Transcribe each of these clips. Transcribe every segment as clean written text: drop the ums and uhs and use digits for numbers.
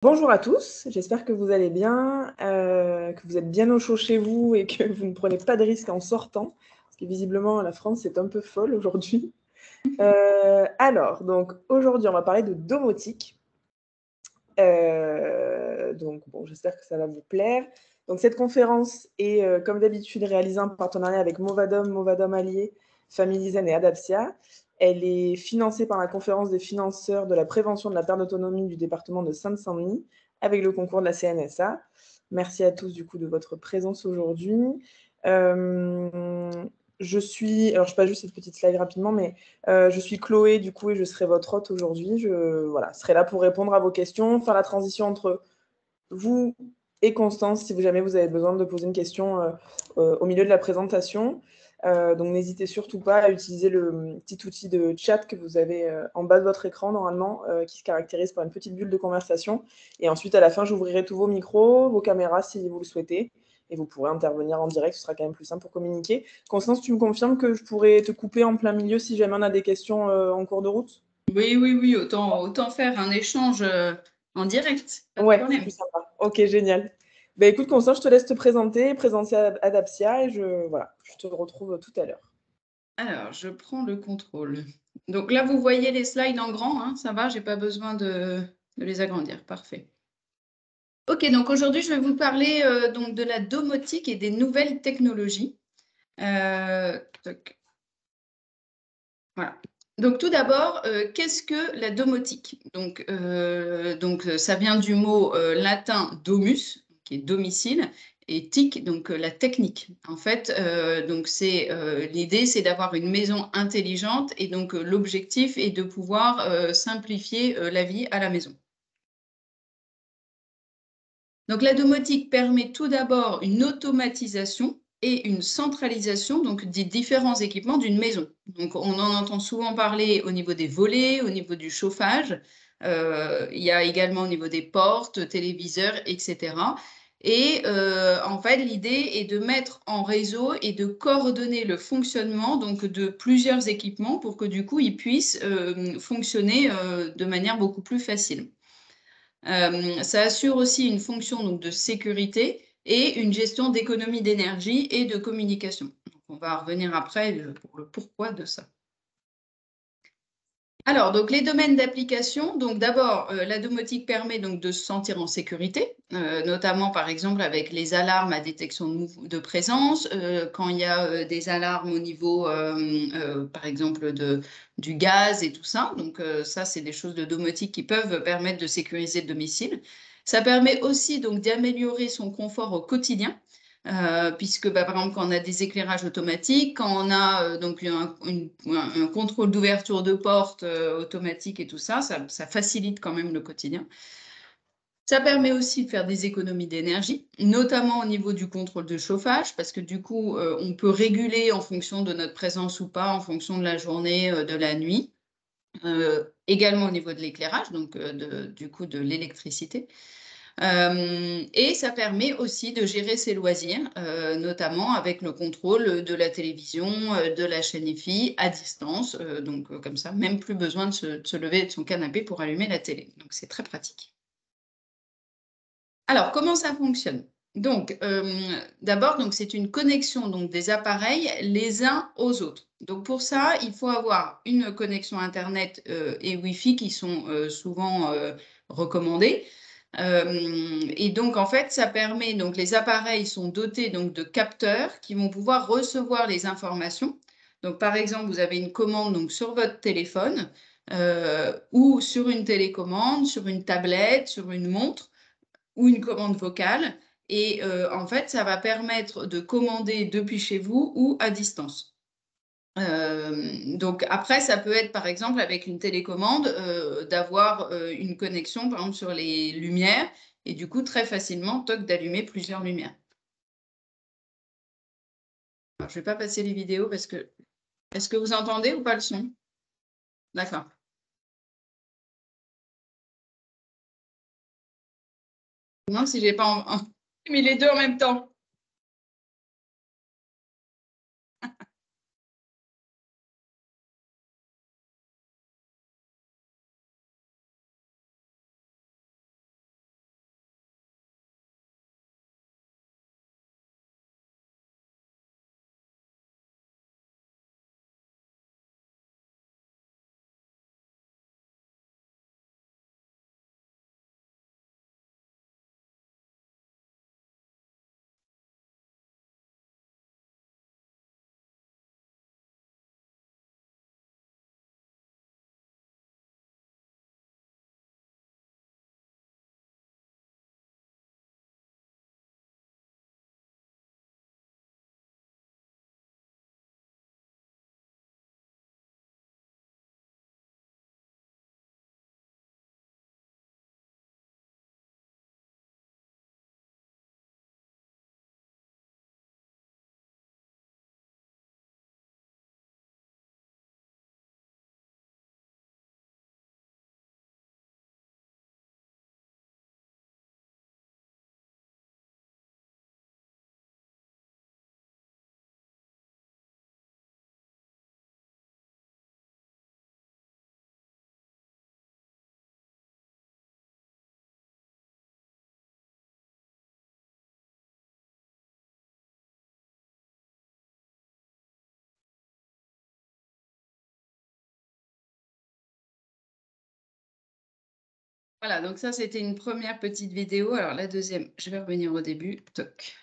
Bonjour à tous, j'espère que vous allez bien, que vous êtes bien au chaud chez vous et que vous ne prenez pas de risques en sortant, parce que visiblement la France est un peu folle aujourd'hui. Alors, donc aujourd'hui on va parler de domotique. Donc bon, j'espère que ça va vous plaire. Donc cette conférence est, comme d'habitude, réalisée en partenariat avec Movadom, Movadom Alliés, Family Zen et Adaptia. Elle est financée par la conférence des financeurs de la prévention de la perte d'autonomie du département de Seine-Saint-Denis, avec le concours de la CNSA. Merci à tous du coup de votre présence aujourd'hui. Je suis, alors je passe juste cette petite slide rapidement, mais je suis Chloé du coup et je serai votre hôte aujourd'hui. Je serai là pour répondre à vos questions, faire la transition entre vous et Constance si jamais vous avez besoin de poser une question au milieu de la présentation. Donc n'hésitez surtout pas à utiliser le petit outil de chat que vous avez en bas de votre écran normalement, qui se caractérise par une petite bulle de conversation. Et ensuite à la fin, j'ouvrirai tous vos micros, vos caméras si vous le souhaitez. Et vous pourrez intervenir en direct, ce sera quand même plus simple pour communiquer. Constance, tu me confirmes que je pourrais te couper en plein milieu si jamais on a des questions en cours de route? Oui, oui, oui, autant faire un échange en direct, pas de Ouais, c'est problème. plus sympa. Ok, génial. Ben écoute, Constance, je te laisse te présenter Adaptia et je te retrouve tout à l'heure. Alors, je prends le contrôle. Donc là, vous voyez les slides en grand, hein, ça va, j'ai pas besoin de les agrandir. Parfait. Ok, donc aujourd'hui, je vais vous parler donc de la domotique et des nouvelles technologies. Voilà. Donc tout d'abord, qu'est-ce que la domotique? Donc, ça vient du mot latin domus, qui est domicile, et tic, donc la technique. En fait, donc l'idée, c'est d'avoir une maison intelligente et donc l'objectif est de pouvoir simplifier la vie à la maison. Donc la domotique permet tout d'abord une automatisation et une centralisation donc, des différents équipements d'une maison. Donc on en entend souvent parler au niveau des volets, au niveau du chauffage, il y a également au niveau des portes, téléviseurs, etc. Et en fait, l'idée est de mettre en réseau et de coordonner le fonctionnement donc, de plusieurs équipements pour que du coup, ils puissent fonctionner de manière beaucoup plus facile. Ça assure aussi une fonction donc, de sécurité et une gestion d'économie d'énergie et de communication. Donc, on va revenir après pour le pourquoi de ça. Alors, donc les domaines d'application, donc d'abord, la domotique permet donc de se sentir en sécurité, notamment par exemple avec les alarmes à détection de présence, quand il y a des alarmes au niveau, par exemple, du gaz et tout ça. Donc ça, c'est des choses de domotique qui peuvent permettre de sécuriser le domicile. Ça permet aussi donc d'améliorer son confort au quotidien. Puisque par exemple quand on a des éclairages automatiques, quand on a donc un contrôle d'ouverture de porte automatique et tout ça, ça facilite quand même le quotidien. Ça permet aussi de faire des économies d'énergie, notamment au niveau du contrôle de chauffage, parce que du coup, on peut réguler en fonction de notre présence ou pas, en fonction de la journée, de la nuit. Également au niveau de l'éclairage, donc du coup de l'électricité. Et ça permet aussi de gérer ses loisirs, notamment avec le contrôle de la télévision, de la chaîne IFI à distance. Donc comme ça, même plus besoin de se lever de son canapé pour allumer la télé. Donc c'est très pratique. Alors, comment ça fonctionne? Donc, d'abord, c'est une connexion donc, des appareils les uns aux autres. Donc, pour ça, il faut avoir une connexion Internet et Wi-Fi qui sont souvent recommandées. Et donc, en fait, ça permet, donc les appareils sont dotés donc, de capteurs qui vont pouvoir recevoir les informations. Donc, par exemple, vous avez une commande donc, sur votre téléphone ou sur une télécommande, sur une tablette, sur une montre ou une commande vocale. Et en fait, ça va permettre de commander depuis chez vous ou à distance. Donc après, ça peut être par exemple avec une télécommande d'avoir une connexion par exemple sur les lumières et du coup très facilement toc d'allumer plusieurs lumières. Alors, je ne vais pas passer les vidéos parce que est-ce que vous entendez ou pas le son? D'accord. Non, si j'ai pas mis les deux en même temps. Voilà, donc ça, c'était une première petite vidéo. Alors, la deuxième, je vais revenir au début. Toc.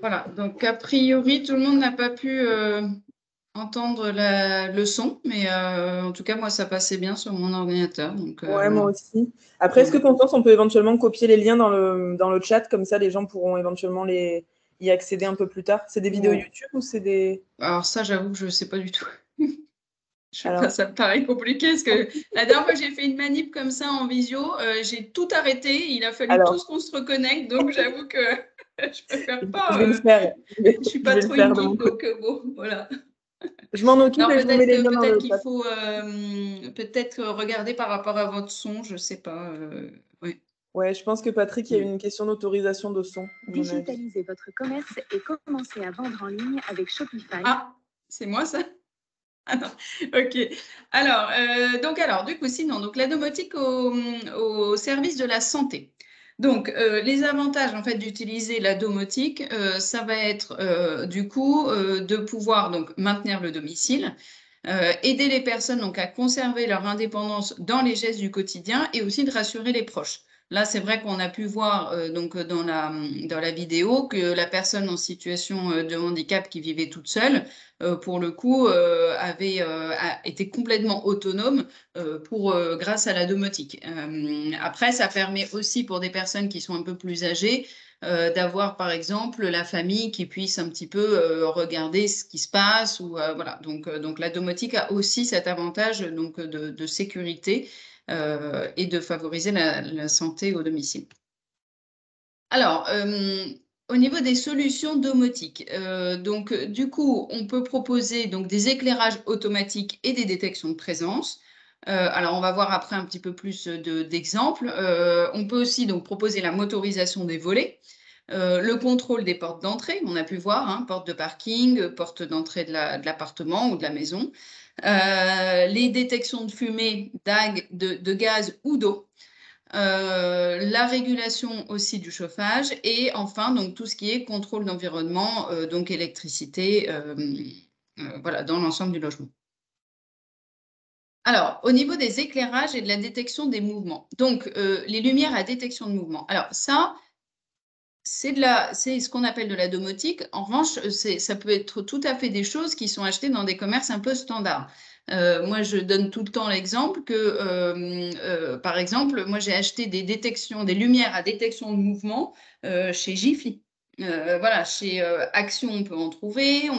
Voilà, donc a priori, tout le monde n'a pas pu entendre le son, mais en tout cas, moi, ça passait bien sur mon ordinateur. Donc, Ouais, moi aussi. Après, est-ce que Constance, on peut éventuellement copier les liens dans le chat, comme ça les gens pourront éventuellement y accéder un peu plus tard? C'est des vidéos YouTube ou c'est des... Alors ça, j'avoue que je ne sais pas du tout. Je sais Alors... pas, ça me paraît compliqué parce que la dernière fois j'ai fait une manip comme ça en visio, j'ai tout arrêté, il a fallu tous qu'on se reconnecte, donc j'avoue que je préfère pas. Je vais le faire. Je suis pas trop une geek, donc bon, voilà. Je m'en occupe et je vous mets les liens dans le Peut-être qu'il faut peut-être regarder par rapport à votre son, je sais pas. Ouais. Ouais, je pense que Patrick, il y a une question d'autorisation de son. Digitalisez votre commerce et commencez à vendre en ligne avec Shopify. Ah, c'est moi ça? Ah non. Ok. Alors, du coup, sinon, donc la domotique au service de la santé. Donc, les avantages en fait d'utiliser la domotique, ça va être du coup de pouvoir donc maintenir le domicile, aider les personnes donc à conserver leur indépendance dans les gestes du quotidien et aussi de rassurer les proches. Là, c'est vrai qu'on a pu voir donc dans la vidéo que la personne en situation de handicap qui vivait toute seule, pour le coup, avait été complètement autonome grâce à la domotique. Après, ça permet aussi pour des personnes qui sont un peu plus âgées d'avoir, par exemple, la famille qui puisse un petit peu regarder ce qui se passe. Voilà. Donc, la domotique a aussi cet avantage donc, de sécurité et de favoriser la santé au domicile. Alors, au niveau des solutions domotiques, donc du coup, on peut proposer donc des éclairages automatiques et des détections de présence. Alors, on va voir après un petit peu plus d'exemples. On peut aussi donc proposer la motorisation des volets. le contrôle des portes d'entrée, on a pu voir, hein, porte de parking, porte d'entrée de l'appartement ou de la maison, les détections de fumée, de gaz ou d'eau, la régulation aussi du chauffage et enfin donc tout ce qui est contrôle d'environnement, donc électricité, voilà, dans l'ensemble du logement. Alors, au niveau des éclairages et de la détection des mouvements, donc les lumières à détection de mouvement. Alors ça, c'est ce qu'on appelle de la domotique. En revanche, ça peut être tout à fait des choses qui sont achetées dans des commerces un peu standards. Moi, je donne tout le temps l'exemple que, par exemple, moi, j'ai acheté des lumières à détection de mouvement chez Jiffy. Voilà, chez Action, on peut en trouver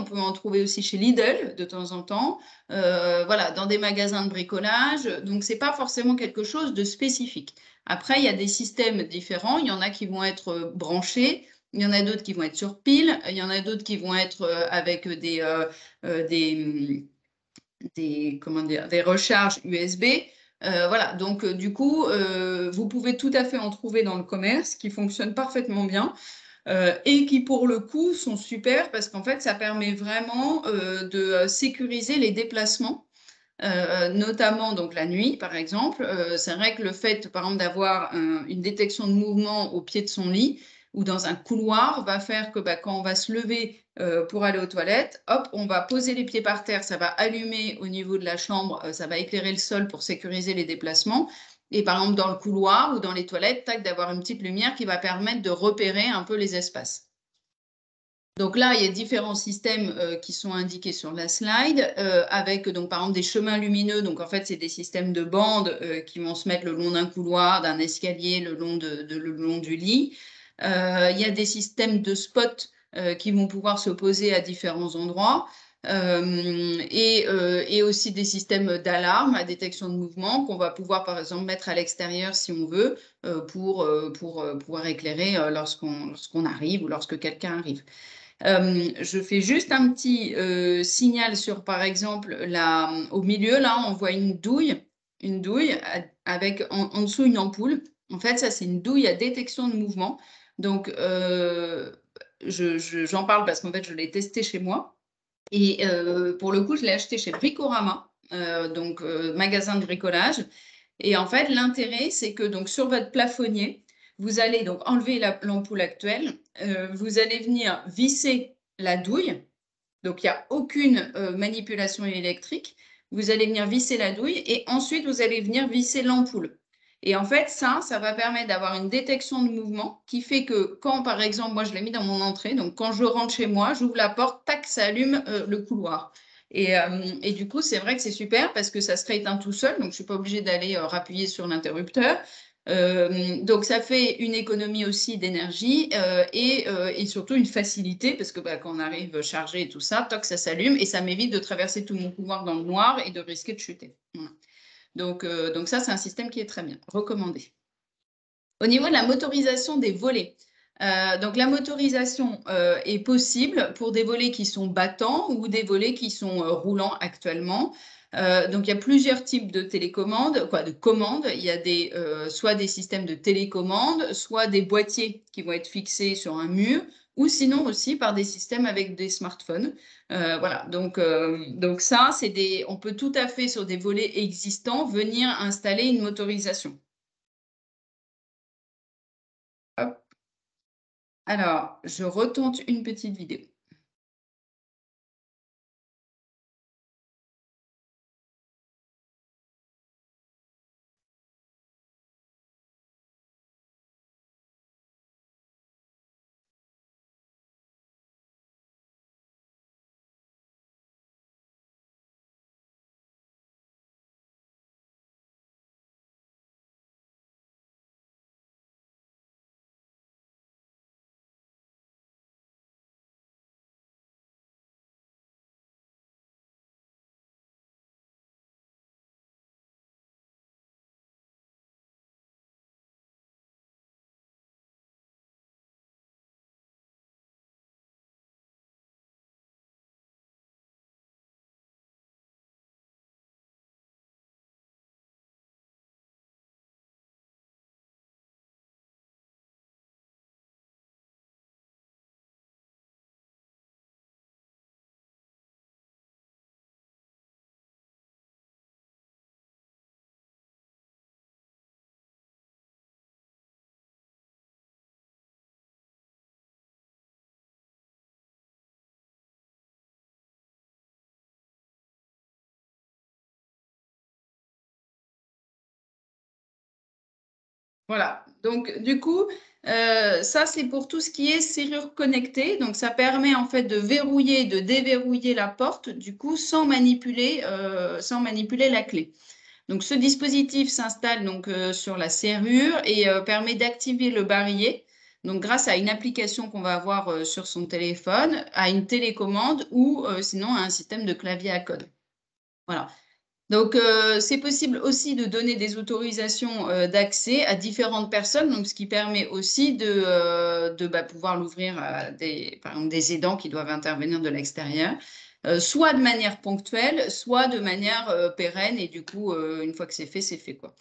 aussi chez Lidl de temps en temps, voilà, dans des magasins de bricolage. Donc, c'est pas forcément quelque chose de spécifique. Après, il y a des systèmes différents. Il y en a qui vont être branchés, il y en a d'autres qui vont être sur pile, il y en a d'autres qui vont être avec comment dire, des recharges USB. Voilà, donc du coup, vous pouvez tout à fait en trouver dans le commerce qui fonctionnent parfaitement bien. Et qui pour le coup sont super parce qu'en fait ça permet vraiment de sécuriser les déplacements, notamment donc la nuit par exemple. C'est vrai que le fait par exemple d'avoir une détection de mouvement au pied de son lit ou dans un couloir va faire que quand on va se lever pour aller aux toilettes, hop, on va poser les pieds par terre, ça va allumer au niveau de la chambre, ça va éclairer le sol pour sécuriser les déplacements. Et par exemple, dans le couloir ou dans les toilettes, tac, d'avoir une petite lumière qui va permettre de repérer un peu les espaces. Donc là, il y a différents systèmes qui sont indiqués sur la slide, avec donc par exemple des chemins lumineux. Donc en fait, c'est des systèmes de bandes qui vont se mettre le long d'un couloir, d'un escalier, le long du lit. Il y a des systèmes de spots qui vont pouvoir se poser à différents endroits. Et aussi des systèmes d'alarme à détection de mouvement qu'on va pouvoir par exemple mettre à l'extérieur si on veut pour pouvoir éclairer lorsqu'on arrive ou lorsque quelqu'un arrive. Je fais juste un petit signal sur par exemple au milieu là on voit une douille avec en dessous une ampoule. En fait ça c'est une douille à détection de mouvement. Donc j'en parle parce qu'en fait je l'ai testé chez moi. Et pour le coup, je l'ai acheté chez Bricorama, donc magasin de bricolage. Et en fait, l'intérêt, c'est que donc sur votre plafonnier, vous allez donc enlever l'ampoule actuelle, vous allez venir visser la douille. Donc, il n'y a aucune manipulation électrique. Vous allez venir visser la douille et ensuite, vous allez venir visser l'ampoule. Et en fait, ça va permettre d'avoir une détection de mouvement qui fait que quand, par exemple, moi, je l'ai mis dans mon entrée, donc quand je rentre chez moi, j'ouvre la porte, tac, ça allume le couloir. Et du coup, c'est vrai que c'est super parce que ça se rééteint tout seul, donc je ne suis pas obligée d'aller rappuyer sur l'interrupteur. Donc, ça fait une économie aussi d'énergie et surtout une facilité parce que quand on arrive chargé et tout ça, toc, ça s'allume et ça m'évite de traverser tout mon couloir dans le noir et de risquer de chuter. Voilà. Donc ça, c'est un système qui est très bien, recommandé. Au niveau de la motorisation des volets, donc la motorisation est possible pour des volets qui sont battants ou des volets qui sont roulants actuellement. Donc il y a plusieurs types de télécommandes, de commandes. Il y a soit des systèmes de télécommande, soit des boîtiers qui vont être fixés sur un mur, ou sinon aussi par des systèmes avec des smartphones. Voilà, donc ça, on peut tout à fait sur des volets existants venir installer une motorisation. Hop. Alors, je retente une petite vidéo. Voilà, donc du coup, ça c'est pour tout ce qui est serrure connectée. Donc ça permet en fait de verrouiller, de déverrouiller la porte, du coup, sans manipuler la clé. Donc ce dispositif s'installe donc sur la serrure et permet d'activer le barillet. Donc grâce à une application qu'on va avoir sur son téléphone, à une télécommande ou sinon à un système de clavier à code. Voilà. Donc, c'est possible aussi de donner des autorisations d'accès à différentes personnes, donc ce qui permet aussi de pouvoir l'ouvrir à par exemple, des aidants qui doivent intervenir de l'extérieur, soit de manière ponctuelle, soit de manière pérenne, et du coup, une fois que c'est fait, quoi.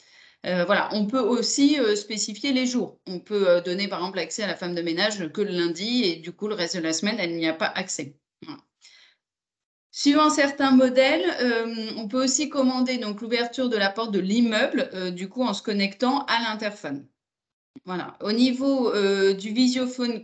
Voilà, on peut aussi spécifier les jours. On peut donner par exemple accès à la femme de ménage que le lundi, et du coup, le reste de la semaine, elle n'y a pas accès. Voilà. Suivant certains modèles, on peut aussi commander donc l'ouverture de la porte de l'immeuble, du coup en se connectant à l'interphone. Voilà. Au niveau du visiophone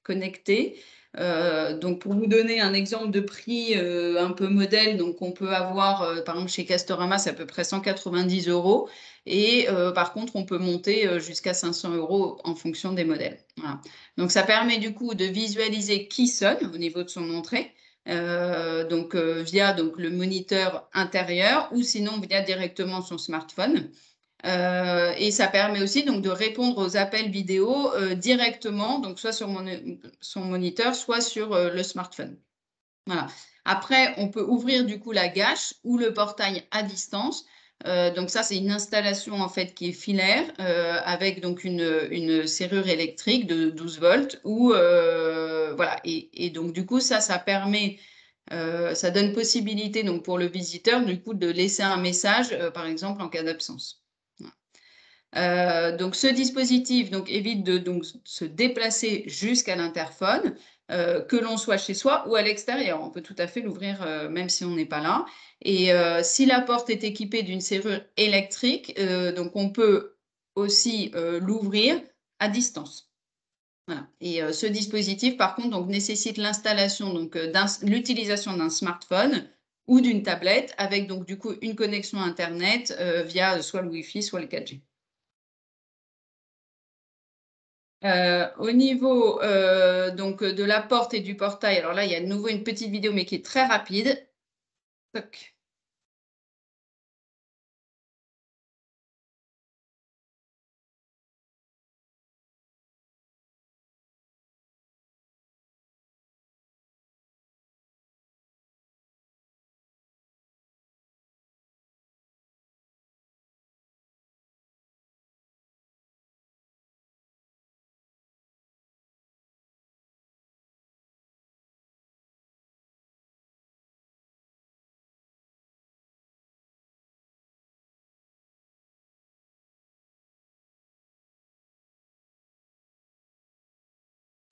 connecté, donc pour vous donner un exemple de prix un peu modèle, donc on peut avoir par exemple chez Castorama, c'est à peu près 190 €, et par contre on peut monter jusqu'à 500 € en fonction des modèles. Voilà. Donc ça permet du coup de visualiser qui sonne au niveau de son entrée. Via donc, le moniteur intérieur ou sinon via directement son smartphone. Et ça permet aussi donc, de répondre aux appels vidéo directement, donc soit sur son moniteur, soit sur le smartphone. Voilà. Après, on peut ouvrir du coup la gâche ou le portail à distance. Donc ça, c'est une installation en fait qui est filaire avec donc une serrure électrique de 12 volts. Voilà. Et donc du coup, ça permet, ça donne possibilité donc pour le visiteur du coup de laisser un message, par exemple en cas d'absence. Donc ce dispositif donc, évite de donc, se déplacer jusqu'à l'interphone, que l'on soit chez soi ou à l'extérieur. On peut tout à fait l'ouvrir même si on n'est pas là. Et si la porte est équipée d'une serrure électrique, donc on peut aussi l'ouvrir à distance. Voilà. Et ce dispositif, par contre, donc, nécessite l'installation, donc l'utilisation d'un smartphone ou d'une tablette avec donc du coup une connexion Internet via soit le Wi-Fi, soit le 4G. Au niveau donc, de la porte et du portail, alors là, il y a de nouveau une petite vidéo, mais qui est très rapide. Toc.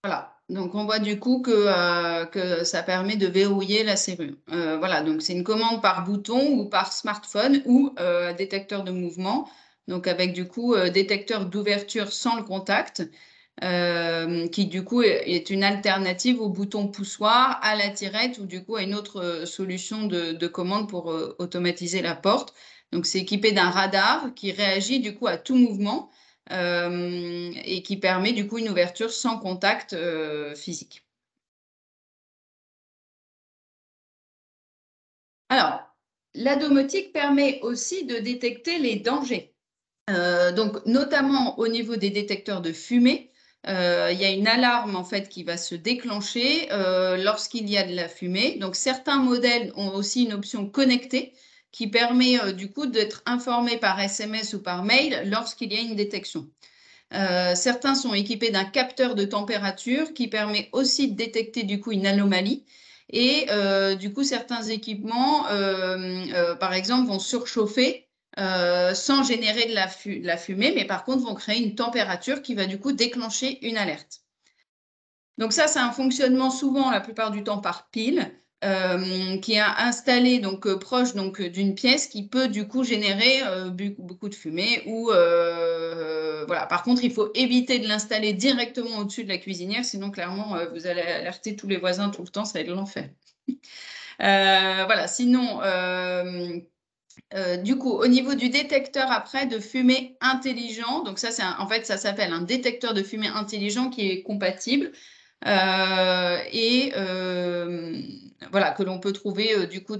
Voilà, donc on voit du coup que ça permet de verrouiller la serrure. Voilà, donc c'est une commande par bouton ou par smartphone ou détecteur de mouvement, donc avec du coup détecteur d'ouverture sans le contact, qui du coup est une alternative au bouton poussoir, à la tirette ou du coup à une autre solution de commande pour automatiser la porte. Donc c'est équipé d'un radar qui réagit du coup à tout mouvement. Et qui permet du coup une ouverture sans contact physique. Alors, la domotique permet aussi de détecter les dangers. Donc, notamment au niveau des détecteurs de fumée, il y a une alarme en fait qui va se déclencher lorsqu'il y a de la fumée. Donc, certains modèles ont aussi une option connectée qui permet du coup d'être informé par SMS ou par mail lorsqu'il y a une détection. Certains sont équipés d'un capteur de température qui permet aussi de détecter du coup une anomalie. Et du coup, certains équipements, par exemple, vont surchauffer sans générer de la fumée, mais par contre vont créer une température qui va du coup déclencher une alerte. Donc ça, c'est un fonctionnement souvent, la plupart du temps, par pile, qui est installé donc proche donc d'une pièce qui peut du coup générer beaucoup de fumée ou voilà. Par contre, il faut éviter de l'installer directement au-dessus de la cuisinière, sinon clairement vous allez alerter tous les voisins tout le temps, ça va être l'enfer. Voilà. Sinon, Du coup, au niveau du détecteur après de fumée intelligent, donc ça, en fait, ça s'appelle un détecteur de fumée intelligent qui est compatible voilà, que l'on peut trouver du coup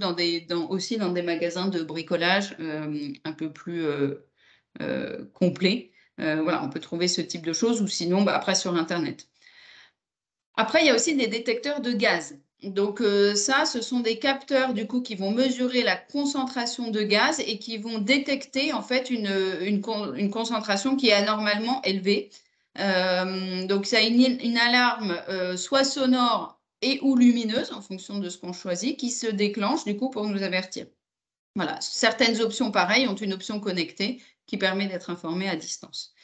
aussi dans des magasins de bricolage un peu plus complets. Voilà, on peut trouver ce type de choses ou sinon, après sur Internet. Après, il y a aussi des détecteurs de gaz. Donc ça, ce sont des capteurs du coup qui vont mesurer la concentration de gaz et qui vont détecter en fait une concentration qui est anormalement élevée. Donc ça a une alarme soit sonore et ou lumineuse en fonction de ce qu'on choisit qui se déclenche du coup pour nous avertir. Voilà, certaines options pareilles ont une option connectée qui permet d'être informé à distance.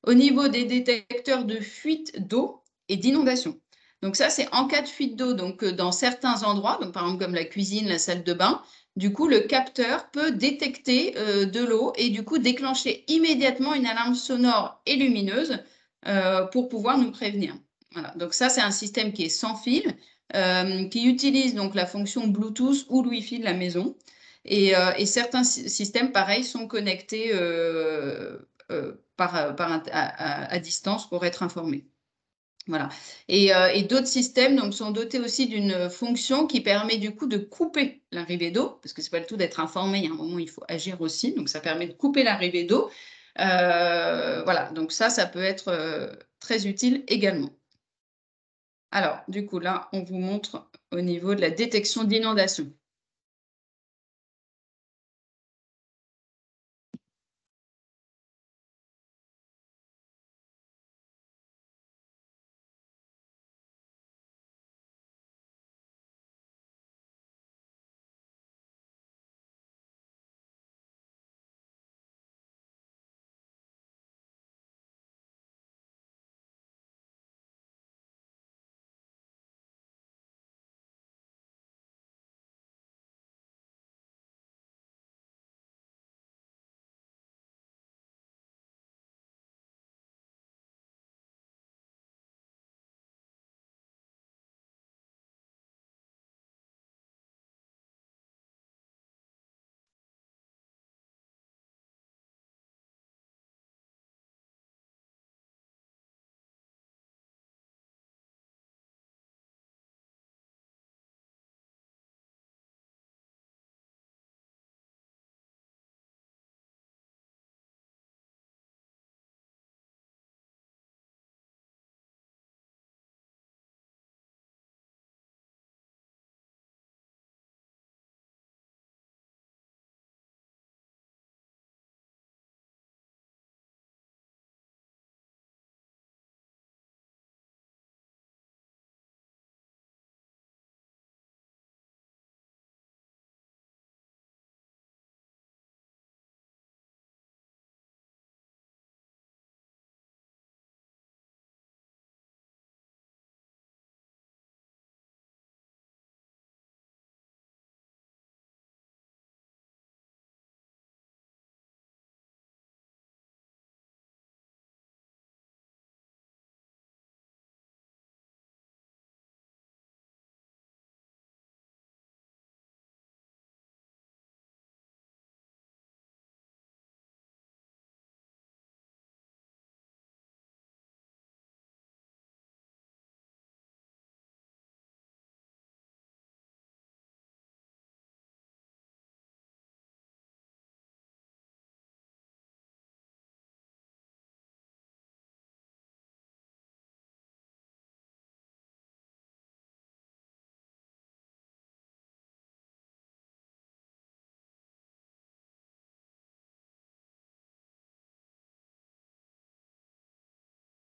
Au niveau des détecteurs de fuite d'eau et d'inondation. Donc ça, c'est en cas de fuite d'eau, donc dans certains endroits, donc par exemple comme la cuisine, la salle de bain, du coup, le capteur peut détecter de l'eau et du coup déclencher immédiatement une alarme sonore et lumineuse pour pouvoir nous prévenir. Voilà. Donc ça, c'est un système qui est sans fil, qui utilise donc la fonction Bluetooth ou le Wi-Fi de la maison. Et certains systèmes, pareil, sont connectés à distance pour être informés. Voilà. Et d'autres systèmes donc, sont dotés aussi d'une fonction qui permet du coup de couper l'arrivée d'eau, parce que ce n'est pas le tout d'être informé, il y a un moment où il faut agir aussi, donc ça permet de couper l'arrivée d'eau. Voilà, donc ça peut être très utile également. Alors, du coup, là, on vous montre au niveau de la détection d'inondation.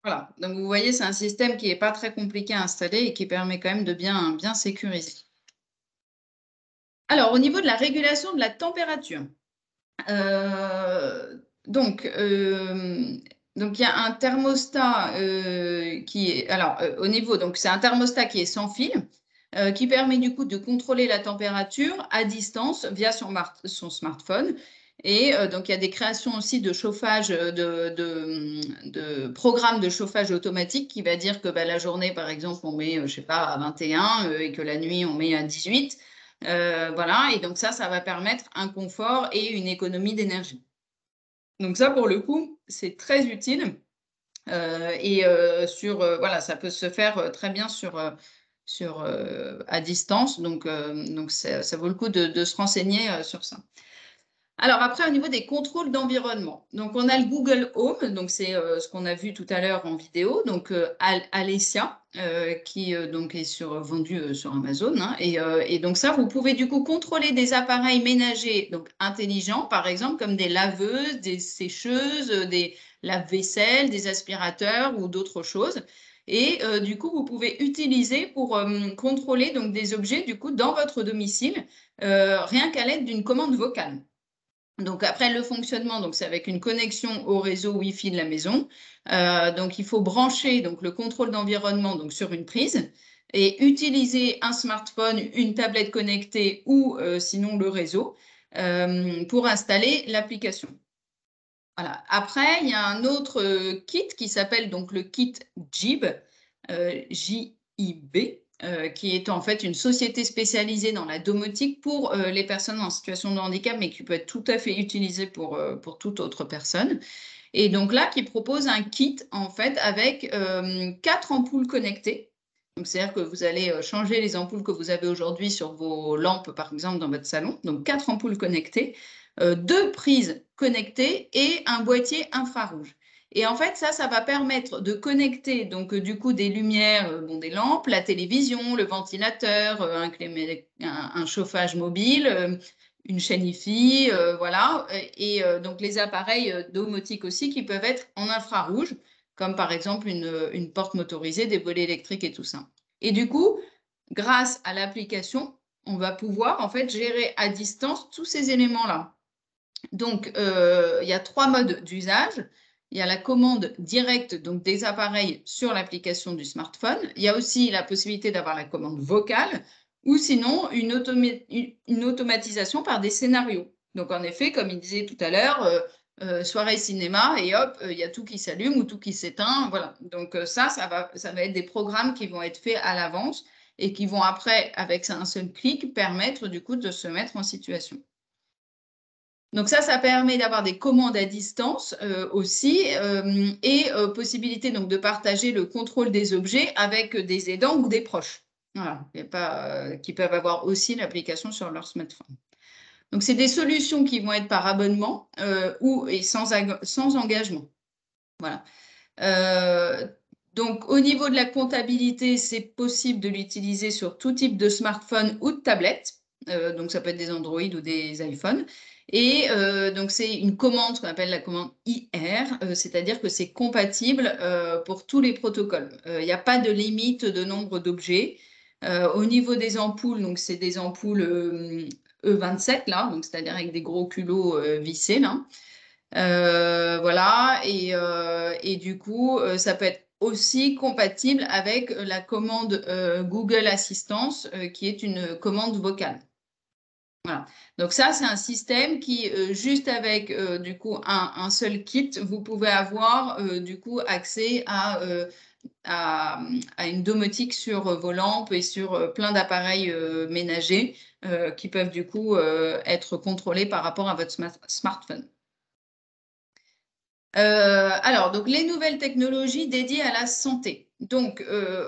Voilà, donc vous voyez, c'est un système qui n'est pas très compliqué à installer et qui permet quand même de bien sécuriser. Alors, au niveau de la régulation de la température, donc, il y a un thermostat qui est… Alors, au niveau, donc c'est un thermostat qui est sans fil, qui permet du coup de contrôler la température à distance via son smartphone. Et donc, il y a des créations aussi de chauffage, de programmes de chauffage automatique qui va dire que la journée, par exemple, on met, je sais pas, à 21 et que la nuit, on met à 18. Voilà, et donc ça va permettre un confort et une économie d'énergie. Donc ça, pour le coup, c'est très utile. Voilà, ça peut se faire très bien à distance. Donc ça vaut le coup de se renseigner sur ça. Alors après, au niveau des contrôles d'environnement, donc on a le Google Home, donc c'est ce qu'on a vu tout à l'heure en vidéo, donc Alesia, qui donc est vendu sur Amazon, hein, et donc ça, vous pouvez du coup contrôler des appareils ménagers donc intelligents, par exemple comme des laveuses, des sécheuses, des lave-vaisselle, des aspirateurs ou d'autres choses. Et du coup, vous pouvez utiliser pour contrôler donc des objets du coup dans votre domicile, rien qu'à l'aide d'une commande vocale. Donc après le fonctionnement, donc c'est avec une connexion au réseau Wi-Fi de la maison. Donc il faut brancher donc le contrôle d'environnement donc sur une prise et utiliser un smartphone, une tablette connectée ou sinon le réseau pour installer l'application. Voilà. Après, il y a un autre kit qui s'appelle donc le kit JIB, J-I-B, qui est en fait une société spécialisée dans la domotique pour les personnes en situation de handicap, mais qui peut être tout à fait utilisé pour toute autre personne. Et donc là, qui propose un kit en fait avec 4 ampoules connectées. Donc c'est-à-dire que vous allez changer les ampoules que vous avez aujourd'hui sur vos lampes, par exemple, dans votre salon. Donc 4 ampoules connectées, 2 prises connectées et un boîtier infrarouge. Et en fait, ça va permettre de connecter donc du coup des lumières, des lampes, la télévision, le ventilateur, un chauffage mobile, une chaîne Wi-Fi, voilà, et donc les appareils domotiques aussi qui peuvent être en infrarouge, comme par exemple une porte motorisée, des volets électriques et tout ça. Et du coup, grâce à l'application, on va pouvoir en fait gérer à distance tous ces éléments-là. Donc, il y a 3 modes d'usage. Il y a la commande directe donc, des appareils sur l'application du smartphone. Il y a aussi la possibilité d'avoir la commande vocale ou sinon une automatisation par des scénarios. Donc, en effet, comme il disait tout à l'heure, soirée cinéma et hop, il y a tout qui s'allume ou tout qui s'éteint. Voilà. Donc, ça va être des programmes qui vont être faits à l'avance et qui vont après, avec un seul clic, permettre du coup de se mettre en situation. Donc ça permet d'avoir des commandes à distance aussi et possibilité donc de partager le contrôle des objets avec des aidants ou des proches. Voilà, qui peuvent avoir aussi l'application sur leur smartphone. Donc c'est des solutions qui vont être par abonnement et sans engagement. Voilà. Donc au niveau de la comptabilité, c'est possible de l'utiliser sur tout type de smartphone ou de tablette. Donc ça peut être des Android ou des iPhones. Et donc c'est une commande, ce qu'on appelle la commande IR, c'est-à-dire que c'est compatible pour tous les protocoles. Il n'y a pas de limite de nombre d'objets. Au niveau des ampoules, donc c'est des ampoules E27 là, donc c'est-à-dire avec des gros culots vissés là. Voilà, et du coup, ça peut être aussi compatible avec la commande Google Assistance, qui est une commande vocale. Voilà. Donc ça, c'est un système qui, juste avec du coup un seul kit, vous pouvez avoir du coup accès à une domotique sur vos lampes et sur plein d'appareils ménagers qui peuvent du coup être contrôlés par rapport à votre smartphone. Alors, donc les nouvelles technologies dédiées à la santé. Donc,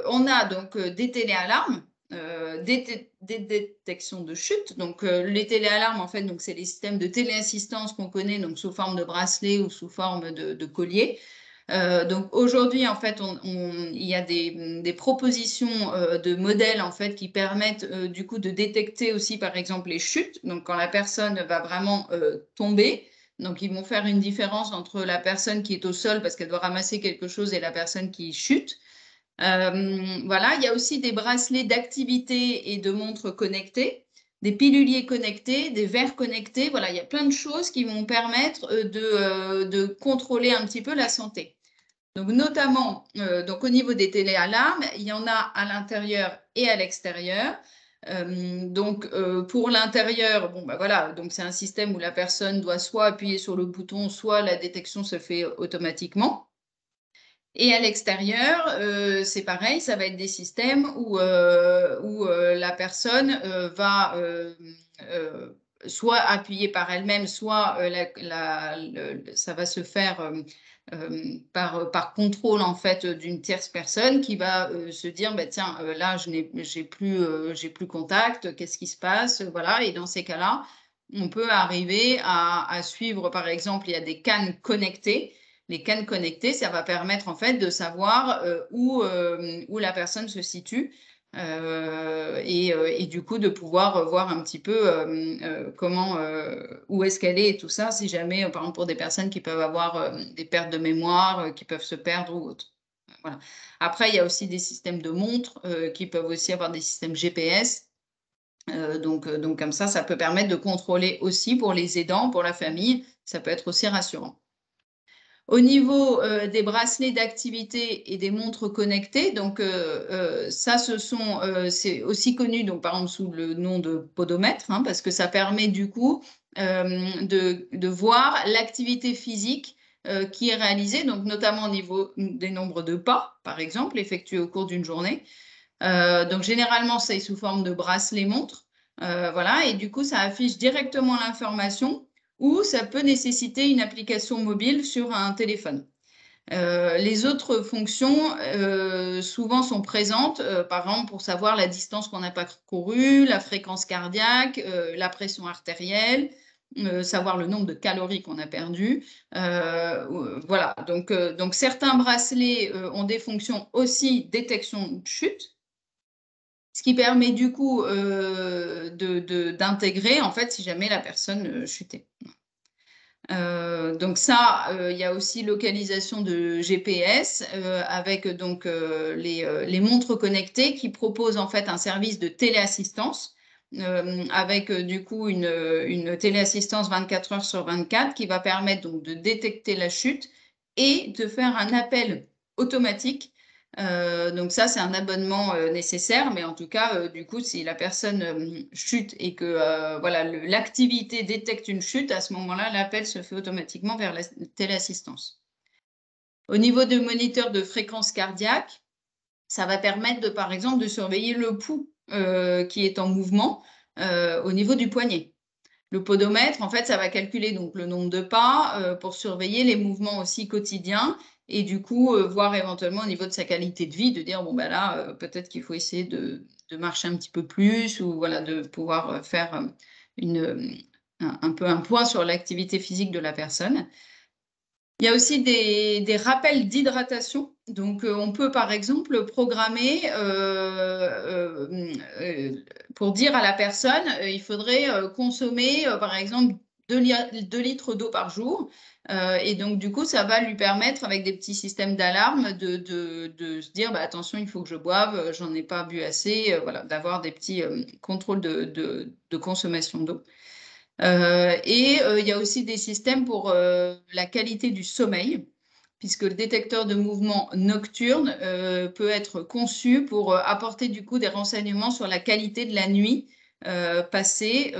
on a donc des téléalarmes, des détections de chute. Donc, les téléalarmes, en fait, donc c'est les systèmes de téléassistance qu'on connaît, donc sous forme de bracelet ou sous forme de collier. Donc aujourd'hui, en fait, il y a des propositions de modèles en fait qui permettent du coup de détecter aussi, par exemple, les chutes. Donc quand la personne va vraiment tomber. Donc, ils vont faire une différence entre la personne qui est au sol parce qu'elle doit ramasser quelque chose et la personne qui chute. Voilà, il y a aussi des bracelets d'activité et de montres connectées, des piluliers connectés, des verres connectés. Voilà, il y a plein de choses qui vont permettre de contrôler un petit peu la santé. Donc, notamment, donc au niveau des téléalarmes, il y en a à l'intérieur et à l'extérieur. Donc, pour l'intérieur, bon, bah voilà, donc c'est un système où la personne doit soit appuyer sur le bouton, soit la détection se fait automatiquement. Et à l'extérieur, c'est pareil, ça va être des systèmes où la personne va soit appuyer par elle-même, soit ça va se faire par contrôle en fait d'une tierce personne qui va se dire bah, tiens, là, j'ai plus contact, qu'est-ce qui se passe? Voilà. Et dans ces cas-là, on peut arriver à suivre, par exemple, il y a des cannes connectées. Les cannes connectées, ça va permettre en fait de savoir où la personne se situe et du coup de pouvoir voir un petit peu où est-ce qu'elle est et tout ça, si jamais, par exemple pour des personnes qui peuvent avoir des pertes de mémoire, qui peuvent se perdre ou autre. Voilà. Après, il y a aussi des systèmes de montres qui peuvent aussi avoir des systèmes GPS. Donc comme ça peut permettre de contrôler aussi pour les aidants, pour la famille, ça peut être aussi rassurant. Au niveau des bracelets d'activité et des montres connectées, donc ça, c'est aussi connu, donc par exemple sous le nom de podomètre, hein, parce que ça permet du coup de voir l'activité physique qui est réalisée, donc notamment au niveau des nombres de pas, par exemple, effectués au cours d'une journée. Donc généralement, c'est sous forme de bracelet montre, voilà, et du coup, ça affiche directement l'information ou ça peut nécessiter une application mobile sur un téléphone. Les autres fonctions souvent sont présentes, par exemple pour savoir la distance qu'on n'a pas parcourue, la fréquence cardiaque, la pression artérielle, savoir le nombre de calories qu'on a perdu. Voilà, donc certains bracelets ont des fonctions aussi détection de chute, ce qui permet du coup d'intégrer en fait si jamais la personne chutait. Donc ça, il y a aussi localisation de GPS avec donc les montres connectées qui proposent en fait un service de téléassistance avec du coup une téléassistance 24 heures sur 24 qui va permettre donc de détecter la chute et de faire un appel automatique. Donc ça, c'est un abonnement nécessaire, mais en tout cas, du coup, si la personne chute et que voilà, l'activité détecte une chute, à ce moment-là, l'appel se fait automatiquement vers la téléassistance. Au niveau de moniteur de fréquence cardiaque, ça va permettre de, par exemple, de surveiller le pouls qui est en mouvement au niveau du poignet. Le podomètre, en fait, ça va calculer donc le nombre de pas pour surveiller les mouvements aussi quotidiens et du coup voir éventuellement au niveau de sa qualité de vie, de dire bon ben là peut-être qu'il faut essayer de marcher un petit peu plus ou voilà de pouvoir faire un peu un point sur l'activité physique de la personne. Il y a aussi des rappels d'hydratation. Donc, on peut, par exemple, programmer pour dire à la personne, il faudrait consommer, par exemple, 2 litres d'eau par jour. Et donc, du coup, ça va lui permettre, avec des petits systèmes d'alarme, de se dire, bah, attention, il faut que je boive, j'en ai pas bu assez, voilà, d'avoir des petits contrôles de consommation d'eau. Il y a aussi des systèmes pour la qualité du sommeil, puisque le détecteur de mouvement nocturne peut être conçu pour apporter du coup des renseignements sur la qualité de la nuit passée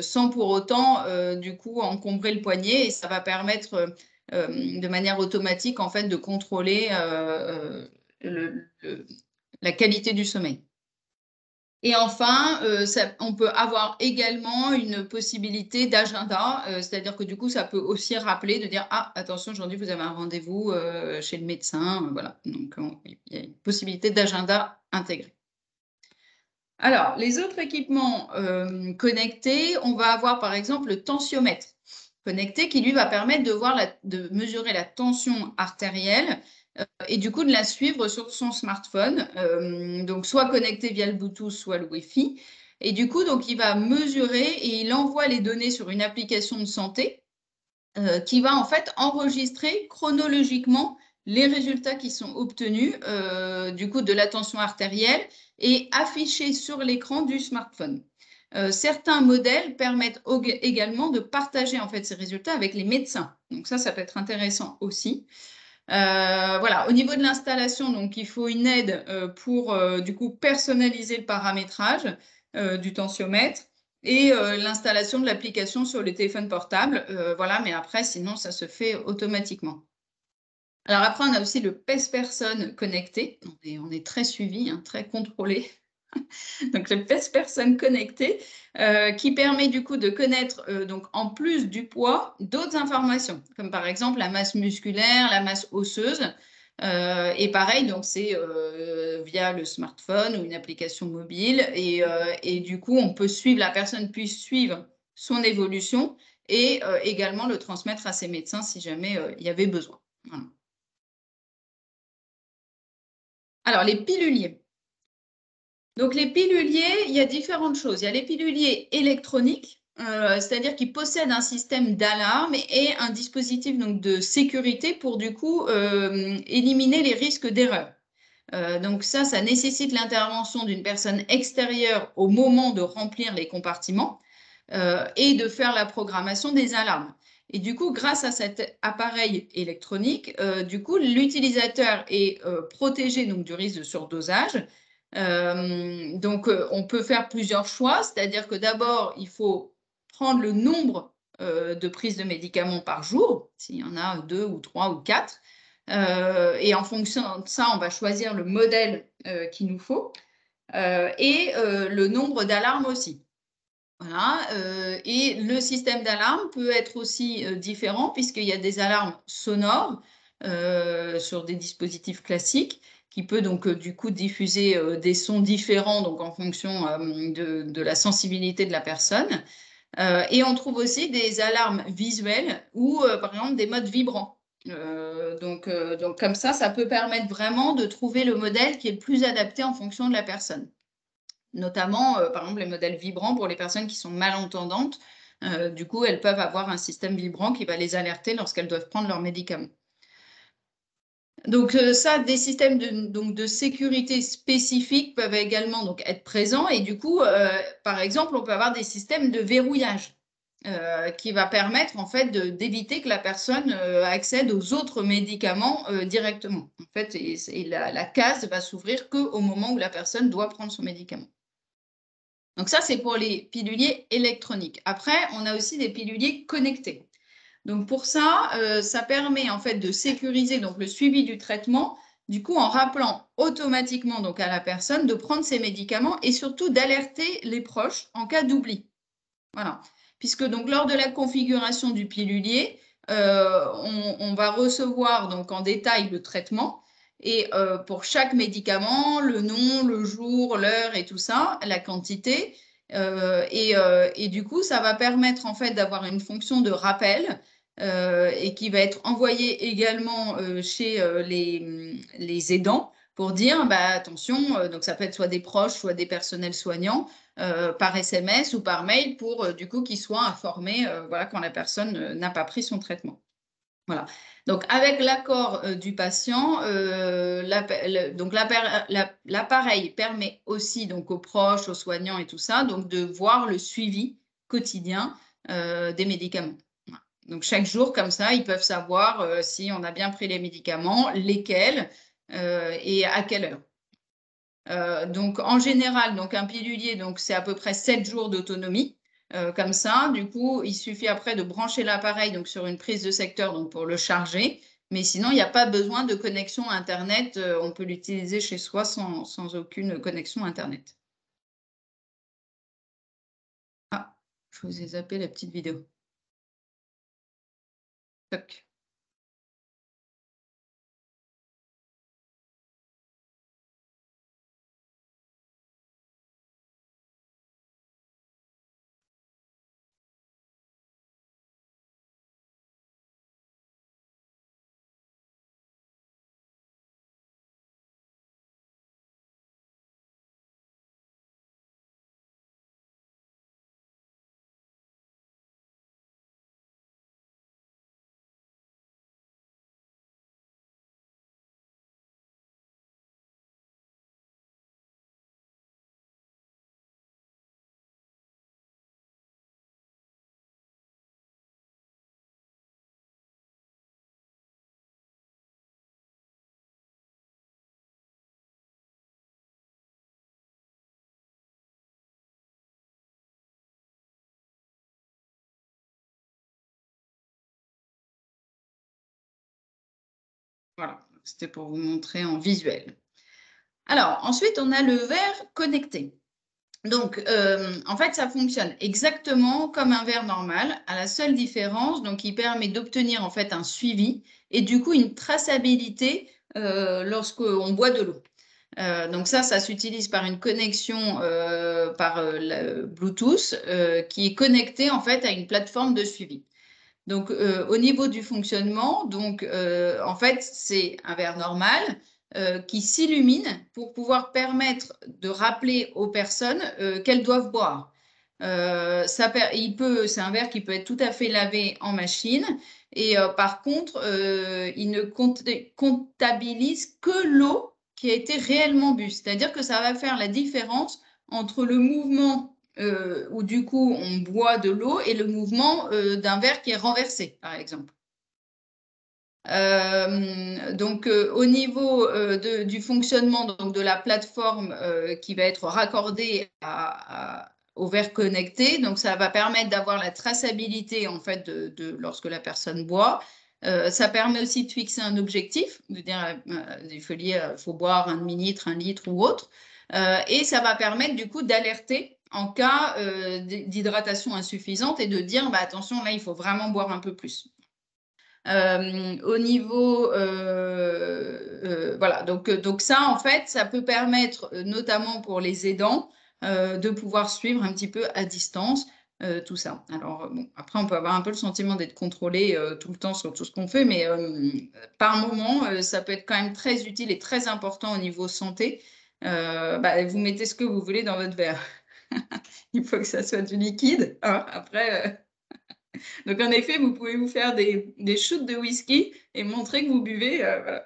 sans pour autant du coup encombrer le poignet et ça va permettre de manière automatique en fait de contrôler la qualité du sommeil. Et enfin, on peut avoir également une possibilité d'agenda, c'est-à-dire que du coup, ça peut aussi rappeler de dire ah attention, aujourd'hui vous avez un rendez-vous chez le médecin, voilà. Donc il y a une possibilité d'agenda intégré. Alors, les autres équipements connectés, on va avoir par exemple le tensiomètre connecté qui lui va permettre de mesurer la tension artérielle et du coup de la suivre sur son smartphone, donc soit connecté via le Bluetooth, soit le Wi-Fi. Et du coup, donc, il va mesurer et il envoie les données sur une application de santé qui va en fait enregistrer chronologiquement les résultats qui sont obtenus du coup de la tension artérielle et affichés sur l'écran du smartphone. Certains modèles permettent également de partager en fait ces résultats avec les médecins. Donc ça peut être intéressant aussi. Voilà, au niveau de l'installation, donc il faut une aide pour du coup personnaliser le paramétrage du tensiomètre et l'installation de l'application sur les téléphones portables. Voilà, mais après, sinon, ça se fait automatiquement. Alors après, on a aussi le PES-Personne connecté. On est très suivi, hein, très contrôlé. Donc le PES-Personne connecté qui permet du coup de connaître, donc en plus du poids, d'autres informations, comme par exemple la masse musculaire, la masse osseuse. Et pareil, donc c'est via le smartphone ou une application mobile. Et du coup, on peut suivre, la personne puisse suivre son évolution et également le transmettre à ses médecins si jamais il y avait besoin. Voilà. Alors, les piluliers. Donc, les piluliers, il y a différentes choses. Il y a les piluliers électroniques, c'est-à-dire qu'ils possèdent un système d'alarme et un dispositif donc, de sécurité pour, du coup, éliminer les risques d'erreur. Donc ça nécessite l'intervention d'une personne extérieure au moment de remplir les compartiments et de faire la programmation des alarmes. Et du coup, grâce à cet appareil électronique, du coup, l'utilisateur est protégé donc, du risque de surdosage. On peut faire plusieurs choix, c'est-à-dire que d'abord, il faut prendre le nombre de prises de médicaments par jour, s'il y en a 2 ou 3 ou 4. Et en fonction de ça, on va choisir le modèle qu'il nous faut et le nombre d'alarmes aussi. Voilà. Et le système d'alarme peut être aussi différent puisqu'il y a des alarmes sonores sur des dispositifs classiques qui peut donc du coup diffuser des sons différents donc en fonction de la sensibilité de la personne. Et on trouve aussi des alarmes visuelles ou par exemple des modes vibrants. Donc comme ça peut permettre vraiment de trouver le modèle qui est le plus adapté en fonction de la personne. Notamment, par exemple, les modèles vibrants pour les personnes qui sont malentendantes. Du coup, elles peuvent avoir un système vibrant qui va les alerter lorsqu'elles doivent prendre leurs médicaments. Donc ça, des systèmes de sécurité spécifiques peuvent également donc, être présents. Et du coup, par exemple, on peut avoir des systèmes de verrouillage qui va permettre en fait d'éviter que la personne accède aux autres médicaments directement. En fait, la case va s'ouvrir qu'au moment où la personne doit prendre son médicament. Donc ça, c'est pour les piluliers électroniques. Après, on a aussi des piluliers connectés. Donc pour ça, ça permet en fait de sécuriser donc, le suivi du traitement, du coup en rappelant automatiquement donc, à la personne de prendre ses médicaments et surtout d'alerter les proches en cas d'oubli. Voilà. Puisque donc lors de la configuration du pilulier, on va recevoir donc en détail le traitement et pour chaque médicament, le nom, le jour, l'heure et tout ça, la quantité. Et du coup, ça va permettre en fait d'avoir une fonction de rappel et qui va être envoyée également chez les aidants pour dire bah, attention, donc ça peut être soit des proches, soit des personnels soignants par SMS ou par mail pour du coup qu'ils soient informés voilà, quand la personne n'a pas pris son traitement. Voilà. Donc, avec l'accord du patient, l'appareil permet aussi donc, aux proches, aux soignants et tout ça, donc, de voir le suivi quotidien des médicaments. Voilà. Donc, chaque jour, comme ça, ils peuvent savoir si on a bien pris les médicaments, lesquels et à quelle heure. Donc, en général, donc, un pilulier, c'est à peu près 7 jours d'autonomie. Comme ça, du coup, il suffit après de brancher l'appareil donc, sur une prise de secteur donc, pour le charger. Mais sinon, il n'y a pas besoin de connexion Internet. On peut l'utiliser chez soi sans aucune connexion Internet. Ah, je vous ai zappé la petite vidéo. Toc. Voilà, c'était pour vous montrer en visuel. Alors, ensuite, on a le verre connecté. Donc, en fait, ça fonctionne exactement comme un verre normal, à la seule différence, donc il permet d'obtenir en fait un suivi et du coup une traçabilité lorsqu'on boit de l'eau. Donc ça s'utilise par une connexion par Bluetooth qui est connectée en fait à une plateforme de suivi. Donc au niveau du fonctionnement, donc en fait c'est un verre normal qui s'illumine pour pouvoir permettre de rappeler aux personnes qu'elles doivent boire. C'est un verre qui peut être tout à fait lavé en machine et par contre, il ne comptabilise que l'eau qui a été réellement bu. C'est-à-dire que ça va faire la différence entre le mouvement où du coup on boit de l'eau et le mouvement d'un verre qui est renversé, par exemple. Donc, au niveau du fonctionnement donc, de la plateforme qui va être raccordée au verre connecté, donc ça va permettre d'avoir la traçabilité en fait lorsque la personne boit. Ça permet aussi de fixer un objectif, de dire il faut boire un demi-litre, 1 litre ou autre. Et ça va permettre du coup d'alerter en cas d'hydratation insuffisante et de dire bah, attention, là, il faut vraiment boire un peu plus. Au niveau, voilà, donc ça, en fait, ça peut permettre, notamment pour les aidants, de pouvoir suivre un petit peu à distance tout ça. Alors, bon, après, on peut avoir un peu le sentiment d'être contrôlé tout le temps sur tout ce qu'on fait, mais par moment, ça peut être quand même très utile et très important au niveau santé. Bah, vous mettez ce que vous voulez dans votre verre. Il faut que ça soit du liquide, hein. Après, donc, en effet, vous pouvez vous faire des shoots de whisky et montrer que vous buvez. Voilà.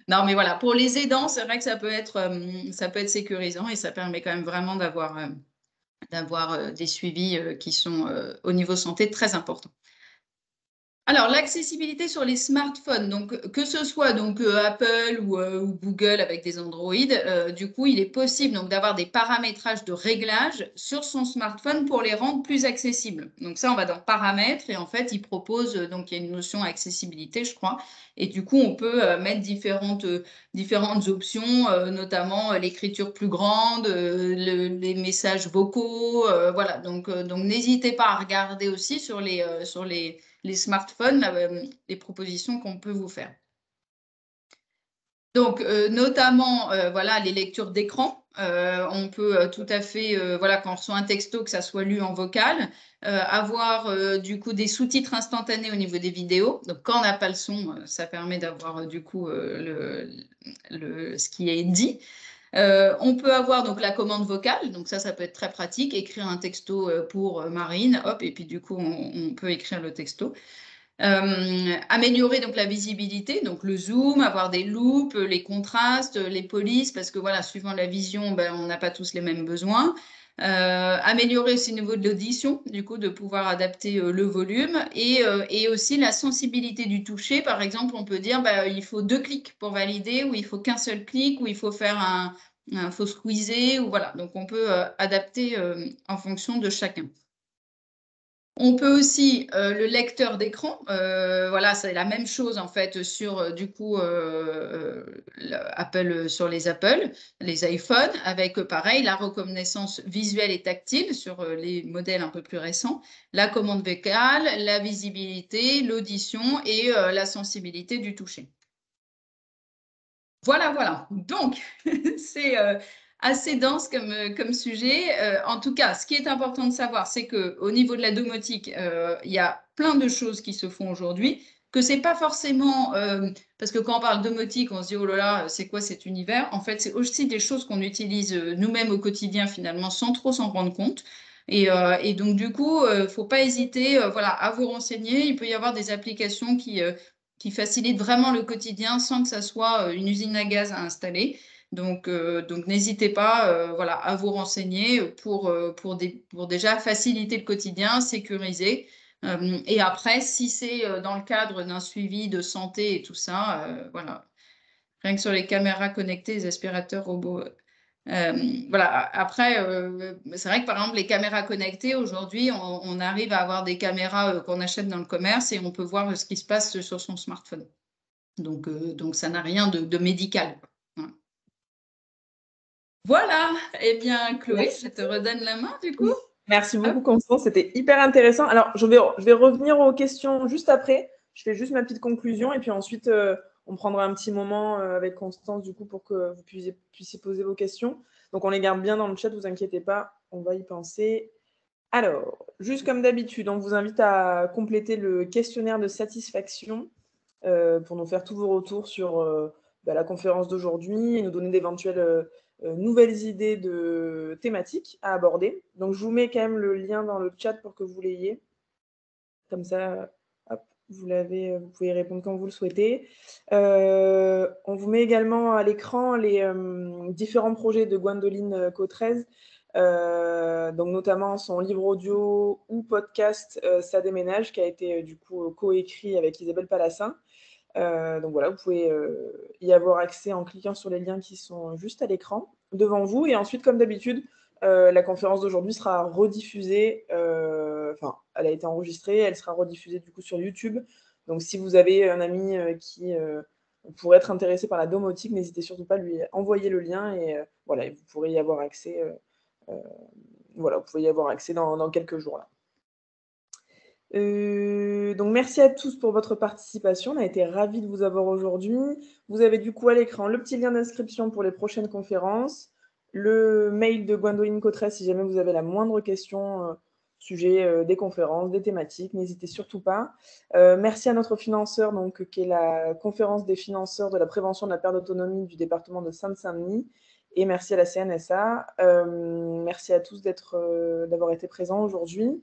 Non, mais voilà, pour les aidants, c'est vrai que ça peut être sécurisant et ça permet quand même vraiment d'avoir des suivis qui sont au niveau santé très importants. Alors, l'accessibilité sur les smartphones, donc que ce soit donc Apple ou Google avec des Android, du coup, il est possible donc d'avoir des paramétrages de réglage sur son smartphone pour les rendre plus accessibles. Donc ça, on va dans paramètres et en fait, il propose donc il y a une notion accessibilité, je crois, et du coup, on peut mettre différentes options, notamment l'écriture plus grande, les messages vocaux, voilà. Donc n'hésitez pas à regarder aussi sur les smartphones, les propositions qu'on peut vous faire. Donc, notamment, voilà, les lectures d'écran. On peut tout à fait, voilà, quand on reçoit un texto, que ça soit lu en vocal, avoir du coup des sous-titres instantanés au niveau des vidéos. Donc, quand on n'a pas le son, ça permet d'avoir du coup ce qui est dit. On peut avoir donc la commande vocale, donc ça peut être très pratique, écrire un texto pour Marine, hop, et puis du coup on peut écrire le texto. Améliorer donc la visibilité, donc le zoom, avoir des loupes, les contrastes, les polices, parce que voilà, suivant la vision, ben, on n'a pas tous les mêmes besoins. Améliorer aussi le niveau de l'audition, du coup, de pouvoir adapter le volume et aussi la sensibilité du toucher. Par exemple, on peut dire ben, il faut 2 clics pour valider, ou il faut qu'un seul clic, ou il faut faire faut squeezer, ou voilà. Donc, on peut adapter en fonction de chacun. On peut aussi le lecteur d'écran, voilà, c'est la même chose en fait sur du coup Apple, sur les Apple, les iPhones, avec pareil la reconnaissance visuelle et tactile sur les modèles un peu plus récents, la commande vocale, la visibilité, l'audition et la sensibilité du toucher. Voilà, voilà. Donc, c'est assez dense comme sujet. En tout cas, ce qui est important de savoir, c'est qu'au niveau de la domotique, il y a plein de choses qui se font aujourd'hui, que c'est pas forcément... parce que quand on parle domotique, on se dit, oh là là, c'est quoi cet univers? En fait, c'est aussi des choses qu'on utilise nous-mêmes au quotidien, finalement, sans trop s'en rendre compte. Et donc, du coup, il ne faut pas hésiter voilà, à vous renseigner. Il peut y avoir des applications qui facilite vraiment le quotidien sans que ça soit une usine à gaz à installer. Donc n'hésitez pas voilà, à vous renseigner pour déjà faciliter le quotidien, sécuriser. Et après, si c'est dans le cadre d'un suivi de santé et tout ça, voilà. Rien que sur les caméras connectées, les aspirateurs robots, Voilà. Après, c'est vrai que par exemple, les caméras connectées, aujourd'hui, on arrive à avoir des caméras qu'on achète dans le commerce et on peut voir ce qui se passe sur son smartphone. Donc ça n'a rien de médical. Voilà. Voilà. Eh bien, Chloé, Merci. je te redonne la main du coup. Merci beaucoup, Constance. C'était hyper intéressant. Alors, je vais revenir aux questions juste après. Je fais juste ma petite conclusion et puis ensuite, on prendra un petit moment avec Constance du coup pour que vous puissiez poser vos questions. Donc, on les garde bien dans le chat, ne vous inquiétez pas. On va y penser. Alors, juste comme d'habitude, on vous invite à compléter le questionnaire de satisfaction pour nous faire tous vos retours sur la conférence d'aujourd'hui et nous donner d'éventuelles nouvelles idées de thématiques à aborder. Donc, je vous mets quand même le lien dans le chat pour que vous l'ayez. Comme ça, hop, vous pouvez y répondre quand vous le souhaitez. On vous met également à l'écran les différents projets de Gwendoline Cautrez. Donc notamment son livre audio ou podcast Ça déménage, qui a été du coup coécrit avec Isabelle Palassin. Donc voilà, vous pouvez y avoir accès en cliquant sur les liens qui sont juste à l'écran devant vous. Et ensuite, comme d'habitude, la conférence d'aujourd'hui sera rediffusée. Enfin, elle a été enregistrée, elle sera rediffusée du coup sur YouTube. Donc si vous avez un ami qui pourrait être intéressé par la domotique, n'hésitez surtout pas à lui envoyer le lien et voilà, vous pourrez y avoir accès. Voilà, vous pouvez y avoir accès dans quelques jours là. Donc merci à tous pour votre participation. On a été ravis de vous avoir aujourd'hui. Vous avez du coup à l'écran le petit lien d'inscription pour les prochaines conférences, le mail de Gwendoline Cautrez si jamais vous avez la moindre question sujet des conférences, des thématiques, n'hésitez surtout pas. Merci à notre financeur, donc, qui est la conférence des financeurs de la prévention de la perte d'autonomie du département de Seine-Saint-Denis. Et merci à la CNSA. Merci à tous d'avoir été présents aujourd'hui.